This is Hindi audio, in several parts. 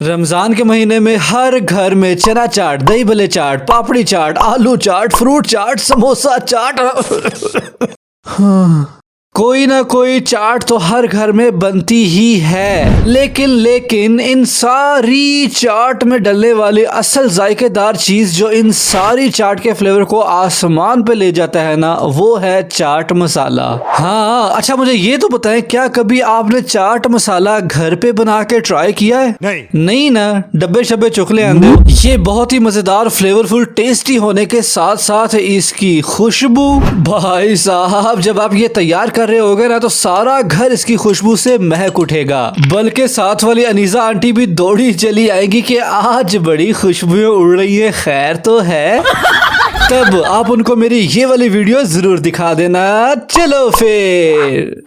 रमजान के महीने में हर घर में चना चाट, दही भल्ले चाट, पापड़ी चाट, आलू चाट, फ्रूट चाट, समोसा चाट हाँ, कोई ना कोई चाट तो हर घर में बनती ही है। लेकिन इन सारी चाट में डलने वाली असल जायकेदार चीज जो इन सारी चाट के फ्लेवर को आसमान पे ले जाता है ना, वो है चाट मसाला। हाँ, अच्छा मुझे ये तो बताएं, क्या कभी आपने चाट मसाला घर पे बना के ट्राई किया है? नहीं ना, डब्बे शब्बे चुकले आंदे। ये बहुत ही मजेदार, फ्लेवरफुल, टेस्टी होने के साथ साथ इसकी खुशबू, भाई साहब जब आप ये तैयार कर रहे होगे ना तो सारा घर इसकी खुशबू से महक उठेगा। बल्कि साथ वाली अनीसा आंटी भी दौड़ी चली आएगी कि आज बड़ी खुशबुएं उड़ रही है, खैर तो है। तब आप उनको मेरी ये वाली वीडियो जरूर दिखा देना। चलो फिर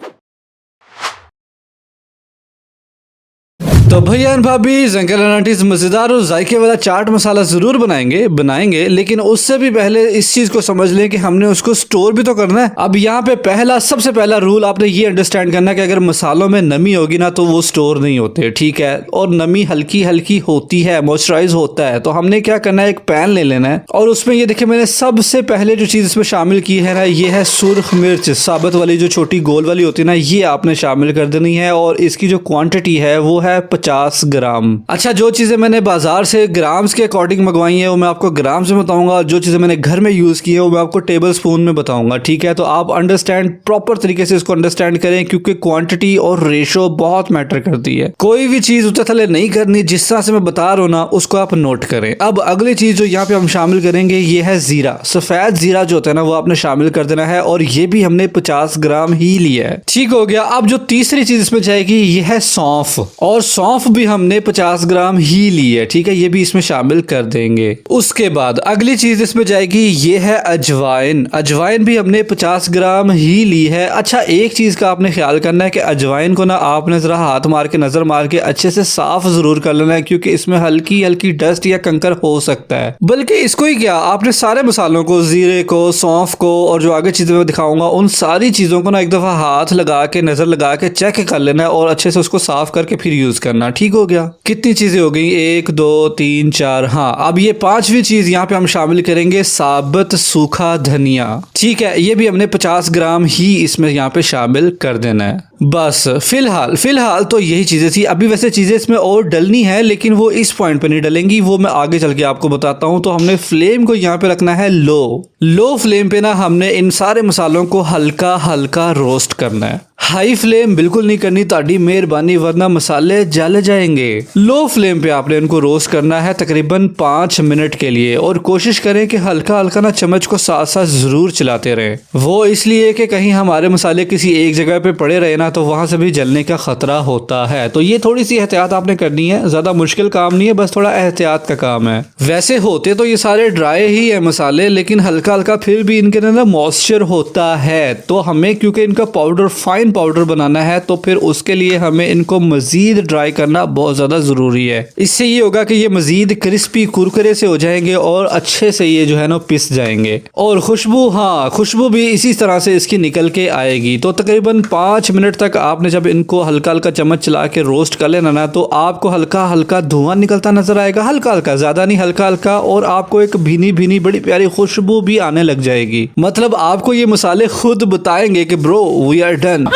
तो भैया भाभी, अंकल आंटीज मजेदार और जायके वाला चाट मसाला जरूर बनाएंगे, लेकिन उससे भी पहले इस चीज को समझ लें कि हमने उसको स्टोर भी तो करना है। अब यहाँ पे सबसे पहला रूल आपने ये अंडरस्टैंड करना है कि अगर मसालों में नमी होगी ना तो वो स्टोर नहीं होते, ठीक है। और नमी हल्की हल्की होती है, मॉइस्चराइज होता है। तो हमने क्या करना है, एक पैन ले लेना है और उसमें ये देखिए मैंने सबसे पहले जो चीज इसमें शामिल की है ना, ये है सुर्ख मिर्च, साबुत वाली जो छोटी गोल वाली होती है ना, ये आपने शामिल कर देनी है। और इसकी जो क्वांटिटी है वो है 50 ग्राम। अच्छा, जो चीजें मैंने बाजार से ग्राम्स के अकॉर्डिंग मंगवाई है वो मैं आपको ग्राम्स में बताऊंगा, और जो चीजें मैंने घर में यूज की है वो मैं आपको टेबल स्पून में बताऊंगा, ठीक है। तो आप अंडरस्टैंड, प्रॉपर तरीके से इसको अंडरस्टैंड करें, क्योंकि क्वांटिटी और रेशो बहुत मैटर करती है। कोई भी चीज उतर थले नहीं करनी, जिस तरह से मैं बता रहा हूं ना उसको आप नोट करें। अब अगली चीज जो यहाँ पे हम शामिल करेंगे ये है जीरा, सफेद जीरा जो होता है ना वो आपने शामिल कर देना है, और ये भी हमने 50 ग्राम ही लिया है, ठीक हो गया। अब जो तीसरी चीज इसमें जाएगी ये है सौंफ, और सौंफ भी हमने 50 ग्राम ही ली है, ठीक है। ये भी इसमें शामिल कर देंगे। उसके बाद अगली चीज इसमें जाएगी ये है अजवाइन, अजवाइन भी हमने 50 ग्राम ही ली है। अच्छा, एक चीज का आपने ख्याल करना है कि अजवाइन को ना आपने जरा हाथ मार के, नजर मार के अच्छे से साफ जरूर कर लेना है, क्योंकि इसमें हल्की हल्की डस्ट या कंकर हो सकता है। बल्कि इसको ही क्या, आपने सारे मसालों को, जीरे को, सौंफ को और जो आगे चीजें मैं दिखाऊंगा उन सारी चीजों को ना एक दफा हाथ लगा के, नजर लगा के चेक कर लेना है, और अच्छे से उसको साफ करके फिर यूज करना, ठीक हो गया। कितनी चीजें हो गई, 1 2 3 4। हाँ, अब ये पांचवी चीज यहाँ पे हम शामिल करेंगे साबुत सूखा धनिया, ठीक है। ये भी हमने 50 ग्राम ही इसमें यहाँ पे शामिल कर देना है। बस फिलहाल तो यही चीजें थी। अभी वैसे चीजें इसमें और डलनी है, लेकिन वो इस पॉइंट पे नहीं डलेंगी, वो मैं आगे चल के आपको बताता हूँ। तो हमने फ्लेम को यहाँ पे रखना है लो फ्लेम पे ना हमने इन सारे मसालों को हल्का हल्का रोस्ट करना है। हाई फ्लेम बिल्कुल नहीं करनी, ताड़ी मेहरबानी, वरना मसाले जल जाएंगे। लो फ्लेम पे आपने इनको रोस्ट करना है तकरीबन 5 मिनट के लिए, और कोशिश करें कि हल्का हल्का ना चम्मच को साथ साथ जरूर चलाते रहें। वो इसलिए कि कहीं हमारे मसाले किसी एक जगह पे पड़े रहे ना तो वहां से भी जलने का खतरा होता है। तो ये थोड़ी सी एहतियात आपने करनी है, ज्यादा मुश्किल काम नहीं है, बस थोड़ा एहतियात का काम है। वैसे होते तो ये सारे ड्राई ही है मसाले, लेकिन हल्का हल्का फिर भी इनके अंदर मॉइस्चर होता है। तो हमें क्योंकि इनका पाउडर, फाइन पाउडर बनाना है, तो फिर उसके लिए हमें इनको मजीद ड्राई करना बहुत ज्यादा जरूरी है। इससे ये होगा कि ये मजीद क्रिस्पी कुरकुरे से हो जाएंगे और अच्छे से ये जो है ना पिस जाएंगे। और खुशबू, हाँ खुशबू भी इसी तरह से इसकी निकल के आएगी। तो तकरीबन 5 मिनट तक आपने जब इनको हल्का हल्का चम्मच चला के रोस्ट कर लेना ना, तो आपको हल्का हल्का धुआं निकलता नजर आएगा, हल्का हल्का, ज्यादा नहीं, हल्का हल्का। और आपको एक भीनी भीनी बड़ी प्यारी खुशबू भी आने लग जाएगी। मतलब आपको ये मसाले खुद बताएंगे कि ब्रो वी आर डन।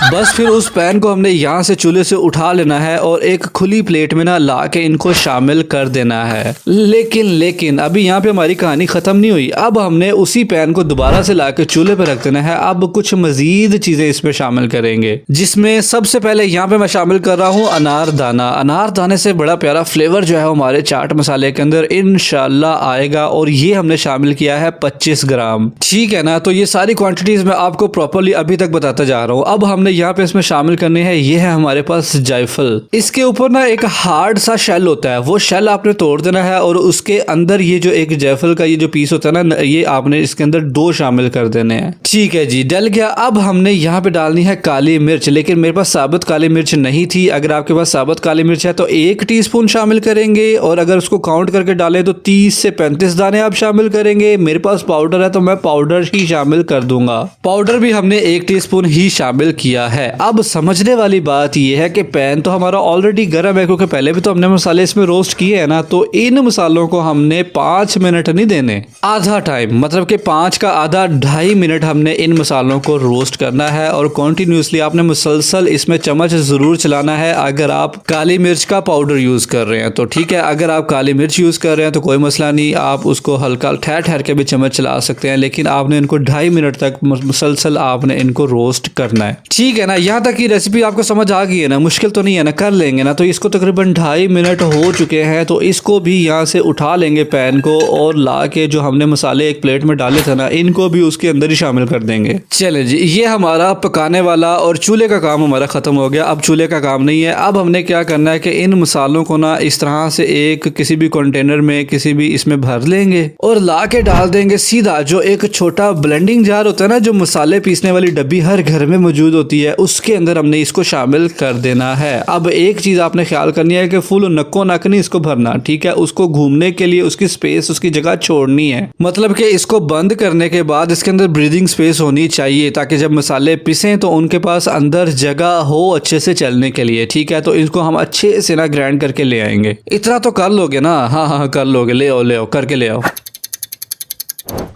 बस फिर उस पैन को हमने यहाँ से चूल्हे से उठा लेना है और एक खुली प्लेट में ना ला के इनको शामिल कर देना है। लेकिन अभी यहाँ पे हमारी कहानी खत्म नहीं हुई। अब हमने उसी पैन को दोबारा से ला के चूल्हे पे रख देना है। अब कुछ मजीद चीजें इसमें शामिल करेंगे, जिसमें सबसे पहले यहाँ पे मैं शामिल कर रहा हूँ अनारदाना। अनारदाने से बड़ा प्यारा फ्लेवर जो है हमारे चाट मसाले के अंदर इंशाल्लाह आएगा, और ये हमने शामिल किया है 25 ग्राम, ठीक है ना। तो ये सारी क्वांटिटीज मैं आपको प्रॉपरली अभी तक बताता जा रहा हूँ। अब हमने यहाँ पे इसमें शामिल करने हैं, ये है हमारे पास जायफल। इसके ऊपर ना एक हार्ड सा शेल होता है, वो शेल आपने तोड़ देना है, और उसके अंदर ये जो एक जायफल का ये जो पीस होता है ना, ये आपने इसके अंदर 2 शामिल कर देने हैं, ठीक है जी, डल गया। अब हमने यहाँ पे डालनी है काली मिर्च, लेकिन मेरे पास साबुत काली मिर्च नहीं थी। अगर आपके पास साबुत काली मिर्च है तो 1 टीस्पून शामिल करेंगे, और अगर उसको काउंट करके डालें तो 30 से 35 दाने आप शामिल करेंगे। मेरे पास पाउडर है तो मैं पाउडर ही शामिल कर दूंगा। पाउडर भी हमने 1 टीस्पून ही शामिल किया दिया है। अब समझने वाली बात यह है कि पैन तो हमारा ऑलरेडी गर्म है, क्योंकि पहले भी तो हमने मसाले इसमें रोस्ट किए हैं ना। तो इन मसालों को हमने 5 मिनट नहीं देने, आधा टाइम, मतलब कि 5 का आधा 2.5 मिनट हमने इन मसालों को रोस्ट करना है। और कॉन्टिन्यूसली आपने मुसलसल इसमें चम्मच ज़रूर चलाना है अगर आप काली मिर्च का पाउडर यूज़ कर रहे हैं तो, ठीक है। अगर आप काली मिर्च यूज़ कर रहे हैं तो कोई मसला नहीं, आप उसको हल्का ठहर ठहर के भी चम्मच चला सकते हैं, लेकिन आपने इनको 2.5 मिनट तक मुसलसल आपने इनको रोस्ट करना है, ठीक है ना। यहाँ तक की रेसिपी आपको समझ आ गई है ना, मुश्किल तो नहीं है ना, कर लेंगे ना। तो इसको तकरीबन 2.5 मिनट हो चुके हैं, तो इसको भी यहाँ से उठा लेंगे पैन को, और ला के जो हमने मसाले एक प्लेट में डाले थे ना, इनको भी उसके अंदर ही शामिल कर देंगे। चले जी, ये हमारा पकाने वाला और चूल्हे का काम हमारा खत्म हो गया। अब चूल्हे का काम नहीं है। अब हमने क्या करना है कि इन मसालों को ना इस तरह से एक किसी भी कंटेनर में, किसी भी इसमें भर लेंगे और ला के डाल देंगे सीधा जो एक छोटा ब्लेंडिंग जार होता है ना, जो मसाले पीसने वाली डब्बी हर घर में मौजूद होती है, उसके अंदर हमने इसको शामिल कर देना है। अब एक चीज आपने ख्याल करनी है कि फुल नक्को नक नहीं इसको भरना, ठीक है। उसको घूमने के लिए उसकी स्पेस, उसकी जगह छोड़नी है, मतलब कि इसको बंद करने के बाद इसके अंदर ब्रीदिंग स्पेस होनी चाहिए, ताकि जब मसाले पिसें तो उनके पास अंदर जगह हो अच्छे से चलने के लिए, ठीक है। तो इसको हम अच्छे से ना ग्राइंड करके ले आएंगे। इतना तो कर लोगे ना? हाँ हाँ कर लोगे, ले आओ करके ले आओ।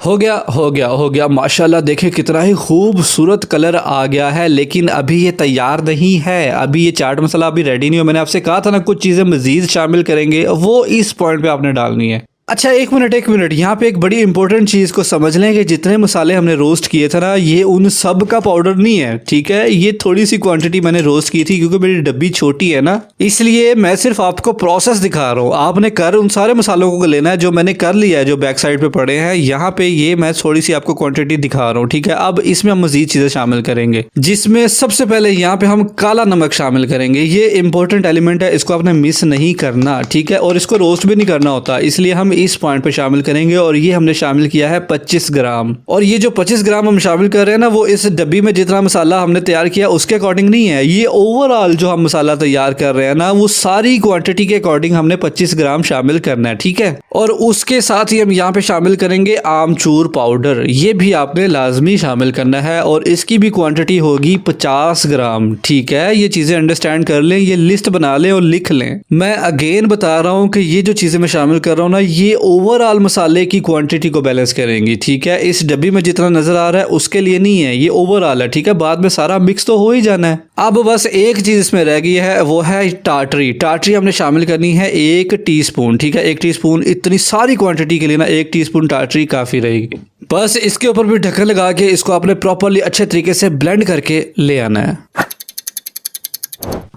हो गया माशाल्लाह। देखे कितना ही खूबसूरत कलर आ गया है, लेकिन अभी ये तैयार नहीं है। अभी ये चाट मसाला अभी रेडी नहीं हो। मैंने आपसे कहा था ना कुछ चीज़ें मज़ीद शामिल करेंगे, वो इस पॉइंट पे आपने डालनी है। अच्छा एक मिनट, यहाँ पे एक बड़ी इंपॉर्टेंट चीज़ को समझ लें कि जितने मसाले हमने रोस्ट किए थे ना, ये उन सब का पाउडर नहीं है, ठीक है। ये थोड़ी सी क्वांटिटी मैंने रोस्ट की थी, क्योंकि मेरी डब्बी छोटी है ना, इसलिए मैं सिर्फ आपको प्रोसेस दिखा रहा हूँ। आपने उन सारे मसालों को लेना है जो मैंने कर लिया है, जो बैक साइड पे पड़े हैं। यहाँ पे ये मैं थोड़ी सी आपको क्वान्टिटी दिखा रहा हूँ, ठीक है। अब इसमें हम मजीद चीज़ें शामिल करेंगे, जिसमें सबसे पहले यहाँ पे हम काला नमक शामिल करेंगे। ये इंपॉर्टेंट एलिमेंट है, इसको आपने मिस नहीं करना, ठीक है। और इसको रोस्ट भी नहीं करना होता, इसलिए हम इस पॉइंट पे शामिल करेंगे। और ये हमने शामिल किया है 25 ग्राम। और ये जो 25 ग्राम हम शामिल कर रहे हैं ना, वो इस डब्बी में जितना मसाला हमने तैयार किया उसके अकॉर्डिंग नहीं है। ये ओवरऑल जो हम मसाला तैयार कर रहे हैं ना, वो सारी क्वांटिटी के अकॉर्डिंग हमने 25 ग्राम शामिल करना है, ठीक है। और उसके साथ ही हम यहाँ पे शामिल करेंगे आमचूर पाउडर, ये भी आपने लाजमी शामिल करना है, और इसकी भी क्वांटिटी होगी 50 ग्राम, ठीक है। ये चीजें अंडरस्टैंड कर लें, ये लिस्ट बना लें और लिख लें। मैं अगेन बता रहा हूँ कि ये जो चीजें मैं शामिल कर रहा हूँ ना, ये ओवरऑल मसाले की क्वांटिटी को बैलेंस करेंगी, ठीक है। इस डब्बी में जितना नजर आ रहा है उसके लिए नहीं है, ये ओवरऑल है, ठीक है। बाद में सारा मिक्स तो हो ही जाना है। अब बस एक चीज इसमें रह गई है, वो है टाटरी हमने शामिल करनी है 1 टीस्पून, ठीक है। 1 टीस्पून, इतनी सारी क्वांटिटी के लिए ना 1 टीस्पून टाटरी काफी रहेगी। बस इसके ऊपर भी ढक्कन लगा के इसको आपने प्रॉपरली अच्छे तरीके से ब्लेंड करके ले आना है।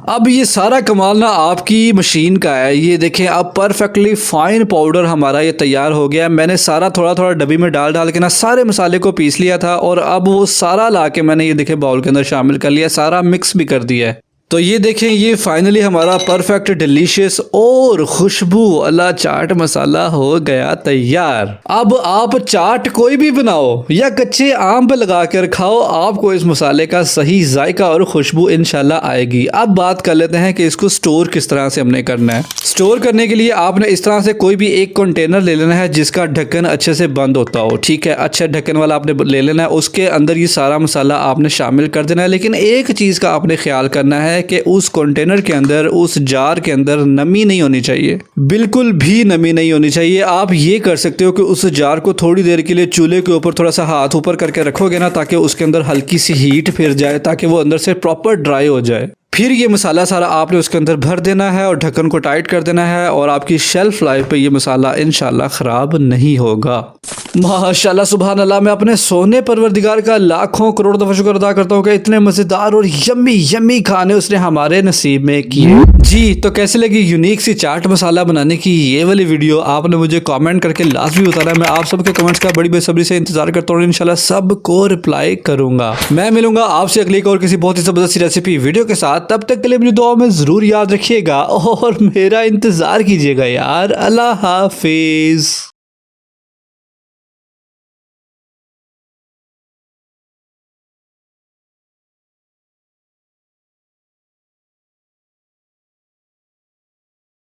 अब ये सारा कमाल ना आपकी मशीन का है। ये देखें, अब परफेक्टली फाइन पाउडर हमारा ये तैयार हो गया है। मैंने सारा थोड़ा थोड़ा डब्बी में डाल के ना सारे मसाले को पीस लिया था, और अब वो सारा ला के मैंने ये देखे बाउल के अंदर शामिल कर लिया, सारा मिक्स भी कर दिया है। तो ये देखें, ये फाइनली हमारा परफेक्ट डिलीशियस और खुशबू वाला चाट मसाला हो गया तैयार। अब आप चाट कोई भी बनाओ या कच्चे आम पे लगा कर खाओ, आपको इस मसाले का सही जायका और खुशबू इंशाल्लाह आएगी। अब बात कर लेते हैं कि इसको स्टोर किस तरह से हमने करना है। स्टोर करने के लिए आपने इस तरह से कोई भी एक कंटेनर ले लेना है जिसका ढक्कन अच्छे से बंद होता हो, ठीक है। अच्छा ढक्कन वाला आपने ले लेना है, उसके अंदर ये सारा मसाला आपने शामिल कर देना है। लेकिन एक चीज़ का आपने ख्याल करना है कि उस कंटेनर के अंदर, उस जार के अंदर नमी नहीं होनी चाहिए, बिल्कुल भी नमी नहीं होनी चाहिए। आप ये कर सकते हो कि उस जार को थोड़ी देर के लिए चूल्हे के ऊपर थोड़ा सा हाथ ऊपर करके रखोगे ना, ताकि उसके अंदर हल्की सी हीट फिर जाए, ताकि वो अंदर से प्रॉपर ड्राई हो जाए। फिर ये मसाला सारा आपने उसके अंदर भर देना है और ढक्कन को टाइट कर देना है, और आपकी शेल्फ लाइफ पे ये मसाला इंशाल्लाह ख़राब नहीं होगा। माशाल्लाह सुभान अल्लाह। मैं अपने सोने परवरदिगार का लाखों करोड़ दफ़ा शुक्र अदा करता हूँ कि इतने मज़ेदार और यम्मी यम्मी खाने उसने हमारे नसीब में किए। जी, तो कैसे लगी यूनिक सी चाट मसाला बनाने की ये वाली वीडियो, आपने मुझे कमेंट करके लाजमी बताना। मैं आप सबके कमेंट्स का बड़ी बेसब्री से इंतजार करता हूँ, इंशाल्लाह सबको रिप्लाई करूँगा। मैं मिलूंगा आपसे अगली और किसी बहुत ही ज़बरदस्त रेसिपी वीडियो के साथ। तब तक के लिए मुझे दुआ में ज़रूर याद रखिएगा और मेरा इंतज़ार कीजिएगा यार। अल्लाह हाफिज़।